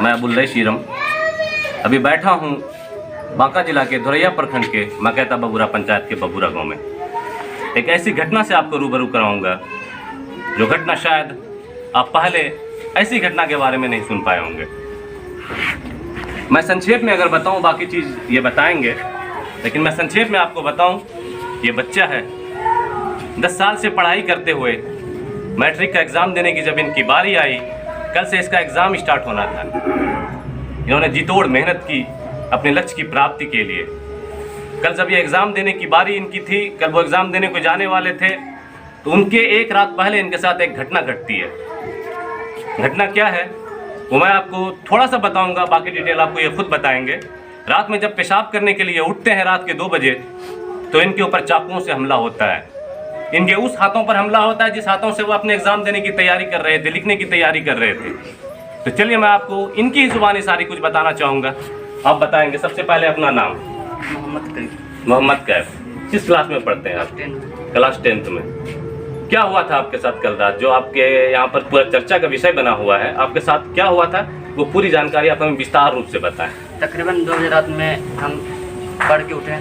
मैं अबुल शीरम अभी बैठा हूँ बांका जिला के धोरैया प्रखंड के मकैता बबूरा पंचायत के बबूरा गांव में। एक ऐसी घटना से आपको रूबरू कराऊंगा जो घटना शायद आप पहले ऐसी घटना के बारे में नहीं सुन पाए होंगे। मैं संक्षेप में अगर बताऊं, बाकी चीज़ ये बताएंगे, लेकिन मैं संक्षेप में आपको बताऊं, ये बच्चा है 10 साल से पढ़ाई करते हुए मैट्रिक का एग्ज़ाम देने की जब इनकी बारी आई, कल से इसका एग्ज़ाम स्टार्ट होना था। इन्होंने जी तोड़ मेहनत की अपने लक्ष्य की प्राप्ति के लिए। कल जब ये एग्ज़ाम देने की बारी इनकी थी, कल वो एग्ज़ाम देने को जाने वाले थे, तो उनके एक रात पहले इनके साथ एक घटना घटती है। घटना क्या है वो मैं आपको थोड़ा सा बताऊंगा, बाकी डिटेल आपको ये खुद बताएंगे। रात में जब पेशाब करने के लिए उठते हैं रात के 2 बजे, तो इनके ऊपर चाकुओं से हमला होता है। इनके उस हाथों पर हमला होता है जिस हाथों से वो अपने एग्ज़ाम देने की तैयारी कर रहे थे, लिखने की तैयारी कर रहे थे। तो चलिए मैं आपको इनकी ही ज़ुबानी सारी कुछ बताना चाहूँगा। आप बताएंगे सबसे पहले अपना नाम। मोहम्मद कैफ। किस क्लास में पढ़ते हैं आप? क्लास 10th में। क्या हुआ था आपके साथ कल रात, जो आपके यहाँ पर पूरा चर्चा का विषय बना हुआ है? आपके साथ क्या हुआ था वो पूरी जानकारी आप हमें विस्तार रूप से बताएं। तकरीबन 2 बजे रात में हम पढ़ के उठे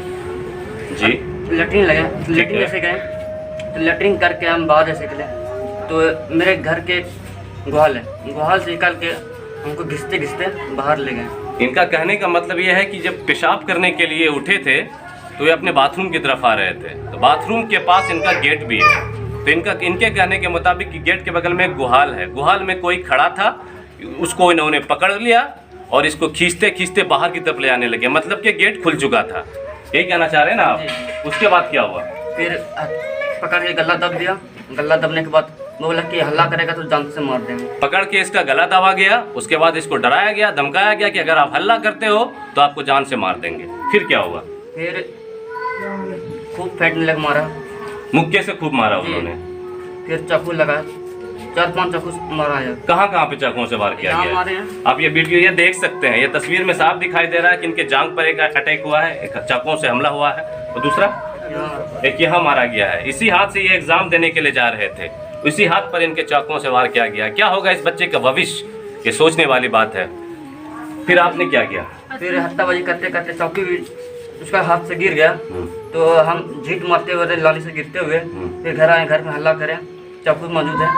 जी। लेटरिन लगे, लेटरिन जैसे गए तो लेटरिन करके हम बाहर जैसे निकले तो मेरे घर के गुहाल है, गुहाल से निकल के हमको घिसते घिसते बाहर ले गए। इनका कहने का मतलब ये है कि जब पेशाब करने के लिए उठे थे तो ये अपने बाथरूम की तरफ आ रहे थे, तो बाथरूम के पास इनका गेट भी है। तो इनके कहने के मुताबिक कि गेट के बगल में एक गुहाल है, गुहाल में कोई खड़ा था, उसको इन्होंने पकड़ लिया और इसको खींचते खींचते बाहर की तरफ ले आने लगे। मतलब कि गेट खुल चुका था, यही कहना चाह रहे हैं ना आप? उसके बाद क्या हुआ? फिर पकड़ के गला दब दिया। गला दबने के बाद वो बोला कि हल्ला करेगा तो जान से मार देंगे। पकड़ के इसका गला दबा गया। उसके बाद इसको डराया गया, धमकाया गया कि अगर आप हल्ला करते हो तो आपको जान से मार देंगे। फिर क्या हुआ? फिर खूब फेंटने लग मारा, मुक्के से खूब मारा उन्होंने। फिर चाकू लगा, 4-5 चाकू मारा है। कहाँ पे चाकुओं से वार किया गया? आप ये वीडियो ये देख सकते हैं, ये तस्वीर में साफ दिखाई दे रहा है कि इनके जांघ पर एक अटैक हुआ है, एक चाकुओं से हमला हुआ है, और दूसरा एक यहाँ मारा गया है। इसी हाथ से ये एग्जाम देने के लिए जा रहे थे, इसी हाथ पर इनके चाकुओं से वार किया गया। क्या होगा इस बच्चे का भविष्य, ये सोचने वाली बात है। फिर आपने क्या किया? फिर हत्ताबाजी करते करते चौकी भी उसका हाथ से गिर गया, तो हम झीट मारते हुए लाली से गिरते हुए फिर घर आए, घर में हल्ला करें, चाकू मौजूद है।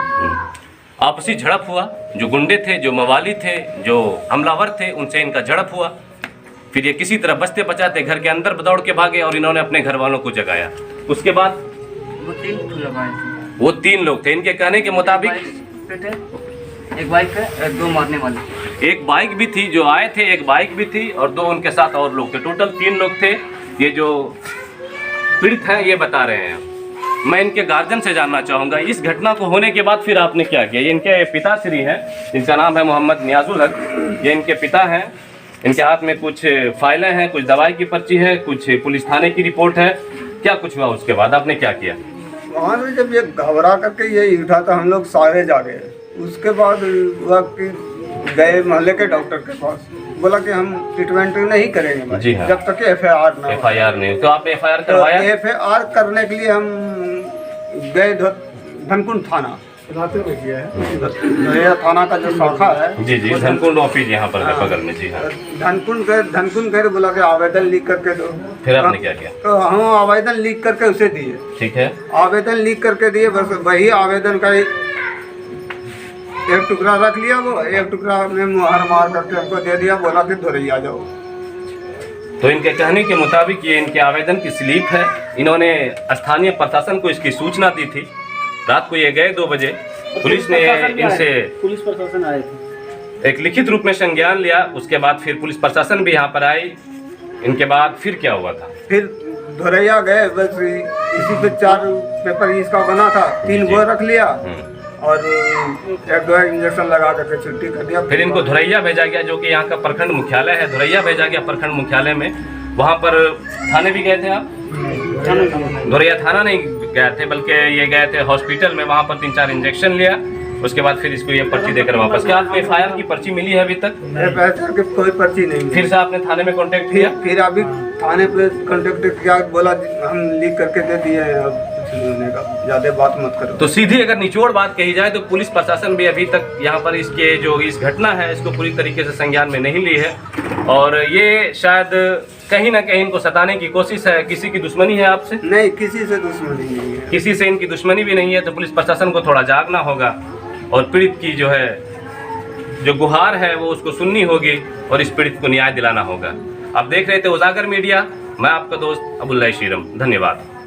आपसी झड़प हुआ, जो गुंडे थे, जो मवाली थे, जो हमलावर थे, उनसे इनका झड़प हुआ। फिर ये किसी तरह बचते बचाते घर के अंदर दौड़ के भागे और इन्होंने अपने घर वालों को जगाया। उसके बाद वो 3 लोग थे इनके कहने के मुताबिक। एक बाइक है, 2 मारने वाले। एक बाइक भी थी, जो आए थे एक बाइक भी थी, और 2 उनके साथ और लोग थे। टोटल 3 लोग थे। ये जो पीड़ित हैं ये बता रहे हैं। मैं इनके गार्जियन से जानना चाहूँगा इस घटना को होने के बाद फिर आपने क्या किया? ये इनके पिताश्री हैं, जिनका नाम है मोहम्मद नियाजुल हक। ये इनके पिता हैं। इनके हाथ में कुछ फाइलें हैं, कुछ दवाई की पर्ची है, कुछ पुलिस थाने की रिपोर्ट है। क्या कुछ हुआ उसके बाद, आपने क्या किया? वहाँ से जब ये घबरा करके ये उठा था, हम लोग सारे जा गए। उसके बाद हुआ कि गए मोहल्ले के डॉक्टर के पास, बोला कि हम ट्रीटमेंट नहीं करेंगे जी हाँ। जब तक FIR नहीं। तो आपने FIR करवाया? FIR करने के लिए हम गए धनकुंड थाना। धोरैया थाना का जो शाखा है जी, धनकुंड ऑफिस यहाँ पर है बगल में। जी हाँ। धनकुंड गए, बोला कि आवेदन लिख करके दो। फिर आपने क्या किया? तो हम आवेदन लिख करके उसे दिए। ठीक है। आवेदन लिख करके दिए, बस वही आवेदन का एक टुकड़ा रख लिया, वो एक टुकड़ा में मुहर मार करके हमको दे दिया, बोला कि धोरैया जाओ। तो इनके कहने के मुताबिक ये इनके आवेदन की स्लिप है। इन्होंने स्थानीय प्रशासन को इसकी सूचना दी थी। रात को ये गए 2 बजे, पुलिस ने इनसे, पुलिस प्रशासन आए थे, एक लिखित रूप में संज्ञान लिया। उसके बाद फिर पुलिस प्रशासन भी यहाँ पर आई। इनके बाद फिर क्या हुआ था? फिर धोरैया गए, बस इसी पे 4 पेपर इसका बना था, 3 गो रख लिया और 1-2 इंजेक्शन लगा करके छुट्टी कर दिया। फिर इनको धोरैया भेजा गया, जो कि यहाँ का प्रखंड मुख्यालय है। धोरैया भेजा गया प्रखंड मुख्यालय में। वहाँ पर थाने भी गए थे आप? धोरैया थाना नहीं गए थे, बल्कि ये गए थे हॉस्पिटल में। वहाँ पर 3-4 इंजेक्शन लिया। उसके बाद फिर इसको ये पर्ची देकर वापस। क्या आपको FIR की पर्ची मिली है अभी तक? FIR की कोई पर्ची नहीं। फिर से आपने थाने में कांटेक्ट किया? फिर अभी थाने पे कांटेक्ट किया, बोला हम लिख करके दे दिए हैं, होने का, ज़्यादा बात मत करो। तो सीधी अगर निचोड़ बात कही जाए तो पुलिस प्रशासन भी अभी तक यहाँ पर इसके जो इस घटना है इसको पूरी तरीके से संज्ञान में नहीं ली है, और ये शायद कहीं ना कहीं इनको सताने की कोशिश है। किसी की दुश्मनी है आपसे? नहीं, किसी से दुश्मनी नहीं है। किसी से इनकी दुश्मनी भी नहीं है। तो पुलिस प्रशासन को थोड़ा जागना होगा और पीड़ित की जो है जो गुहार है वो उसको सुननी होगी और इस पीड़ित को न्याय दिलाना होगा। आप देख रहे थे उजागर मीडिया, मैं आपका दोस्त अबुल्ला श्रीरम। धन्यवाद।